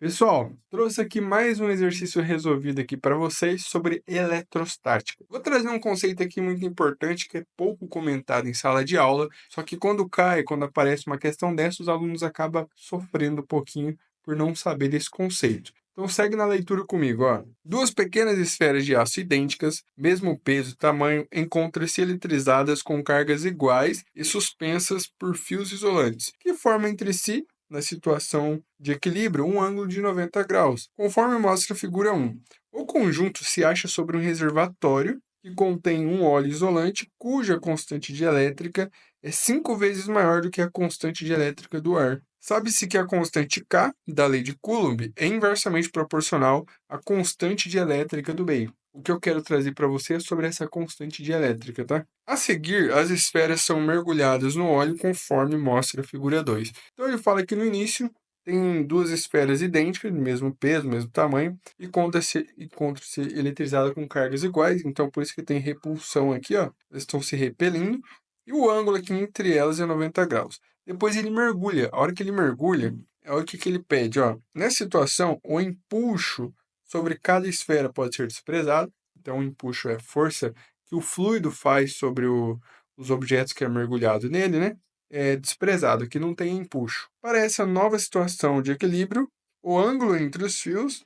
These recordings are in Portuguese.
Pessoal, trouxe aqui mais um exercício resolvido aqui para vocês sobre eletrostática. Vou trazer um conceito aqui muito importante que é pouco comentado em sala de aula, só que quando aparece uma questão dessa, os alunos acabam sofrendo um pouquinho por não saber desse conceito. Então segue na leitura comigo, ó. Duas pequenas esferas de aço idênticas, mesmo peso e tamanho, encontram-se eletrizadas com cargas iguais e suspensas por fios isolantes, que formam entre si na situação de equilíbrio um ângulo de 90 graus, conforme mostra a figura 1. O conjunto se acha sobre um reservatório que contém um óleo isolante cuja constante dielétrica é 5 vezes maior do que a constante dielétrica do ar. Sabe-se que a constante K da lei de Coulomb é inversamente proporcional à constante dielétrica do meio. O que eu quero trazer para você é sobre essa constante dielétrica, tá? A seguir, as esferas são mergulhadas no óleo conforme mostra a figura 2. Então ele fala que no início tem duas esferas idênticas, do mesmo peso, mesmo tamanho, e encontra-se eletrizadas com cargas iguais, então por isso que tem repulsão aqui, ó. Elas estão se repelindo, e o ângulo aqui entre elas é 90 graus. Depois ele mergulha. A hora que ele mergulha, olha o que ele pede, ó. Nessa situação, o empuxo sobre cada esfera pode ser desprezado. Então, o empuxo é a força que o fluido faz sobre os objetos que é mergulhado nele, né? É desprezado, que não tem empuxo. Para essa nova situação de equilíbrio, o ângulo entre os fios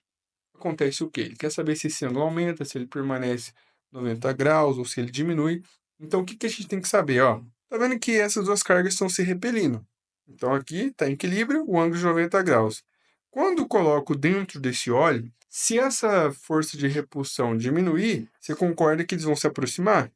acontece o quê? Ele quer saber se esse ângulo aumenta, se ele permanece 90 graus ou se ele diminui. Então, o que a gente tem que saber? Ó, tá vendo que essas duas cargas estão se repelindo. Então, aqui está em equilíbrio, o ângulo de 90 graus. Quando coloco dentro desse óleo, se essa força de repulsão diminuir, você concorda que eles vão se aproximar?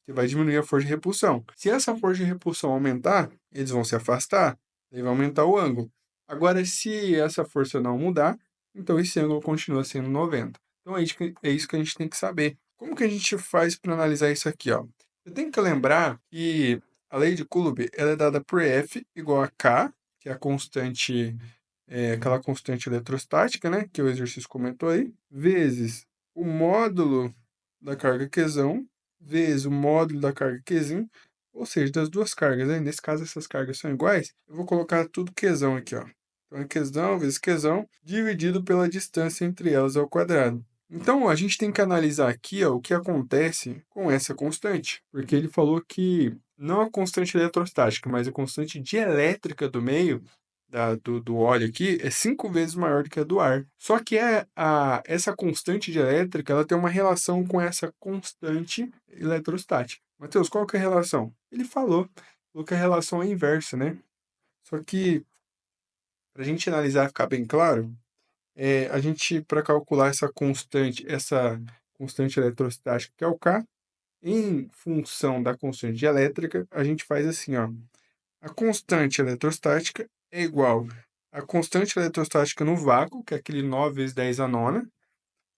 Você vai diminuir a força de repulsão. Se essa força de repulsão aumentar, eles vão se afastar, aí vai aumentar o ângulo. Agora, se essa força não mudar, então esse ângulo continua sendo 90. Então é isso que a gente tem que saber. Como que a gente faz para analisar isso aqui, ó? Você tem que lembrar que a lei de Coulomb ela é dada por F igual a K, que é a constante, aquela constante eletrostática, né? Que o exercício comentou aí, vezes o módulo da carga Qzão, vezes o módulo da carga Qzim, ou seja, das duas cargas, né? Nesse caso, essas cargas são iguais, eu vou colocar tudo Qzão aqui, ó. Então, é Qzão vezes Qzão, dividido pela distância entre elas ao quadrado. Então, a gente tem que analisar aqui ó, o que acontece com essa constante, porque ele falou que não a constante eletrostática, mas a constante dielétrica do meio do óleo aqui é 5 vezes maior do que a do ar. Só que essa constante dielétrica ela tem uma relação com essa constante eletrostática. Matheus, qual que é a relação? Ele falou que a relação é inversa, né? Só que, para a gente analisar e ficar bem claro, a gente, para calcular essa constante eletrostática, que é o K, em função da constante elétrica, a gente faz assim, ó. A constante eletrostática é igual à constante eletrostática no vácuo, que é aquele 9 vezes 10 a nona,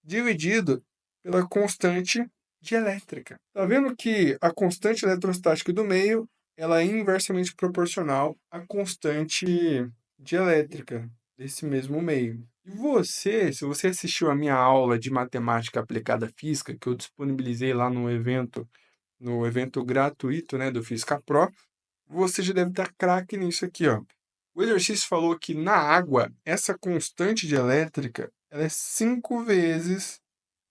dividido pela constante dielétrica. Tá vendo que a constante eletrostática do meio ela é inversamente proporcional à constante dielétrica desse mesmo meio. E você, se você assistiu a minha aula de matemática aplicada à física, que eu disponibilizei lá no evento gratuito, né, do Física Pro, você já deve estar craque nisso aqui, ó. O exercício falou que na água, essa constante dielétrica ela é 5 vezes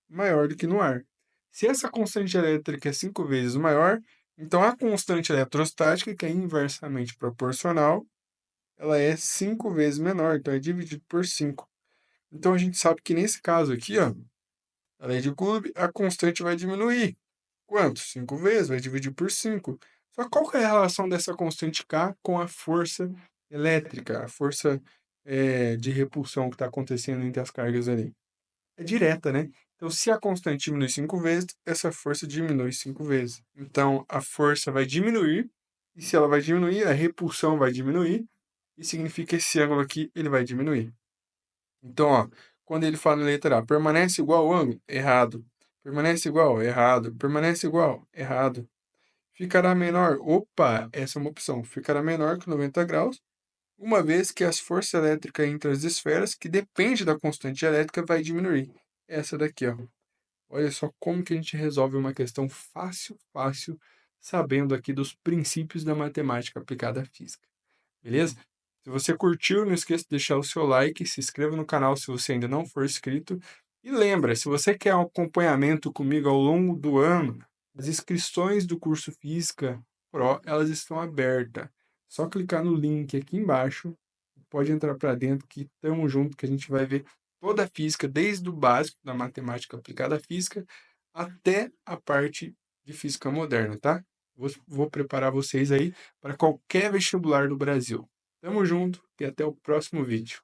maior do que no ar. Se essa constante elétrica é 5 vezes maior, então a constante eletrostática, que é inversamente proporcional, ela é 5 vezes menor, então é dividido por 5. Então a gente sabe que nesse caso aqui, ó, a lei de Coulomb, a constante vai diminuir. Quanto? 5 vezes, vai dividir por 5. Só qual que é a relação dessa constante K com a força elétrica, a força de repulsão que está acontecendo entre as cargas ali? É direta, né? Então, se a constante diminui 5 vezes, essa força diminui 5 vezes. Então, a força vai diminuir, e se ela vai diminuir, a repulsão vai diminuir, e significa que esse ângulo aqui ele vai diminuir. Então, ó, quando ele fala em letra A, permanece igual ao ângulo? Errado. Permanece igual? Errado. Permanece igual? Errado. Ficará menor? Opa, essa é uma opção. Ficará menor que 90 graus, uma vez que as forças elétricas entre as esferas, que depende da constante elétrica, vai diminuir. Essa daqui, ó. Olha só como que a gente resolve uma questão fácil, fácil, sabendo aqui dos princípios da matemática aplicada à física. Beleza? Se você curtiu, não esqueça de deixar o seu like, se inscreva no canal se você ainda não for inscrito. E lembra, se você quer um acompanhamento comigo ao longo do ano, as inscrições do curso Física Pro, elas estão abertas. Só clicar no link aqui embaixo, pode entrar para dentro que estamos junto, que a gente vai ver toda a física, desde o básico da matemática aplicada à física até a parte de física moderna, tá? Vou preparar vocês aí para qualquer vestibular do Brasil. Tamo junto e até o próximo vídeo.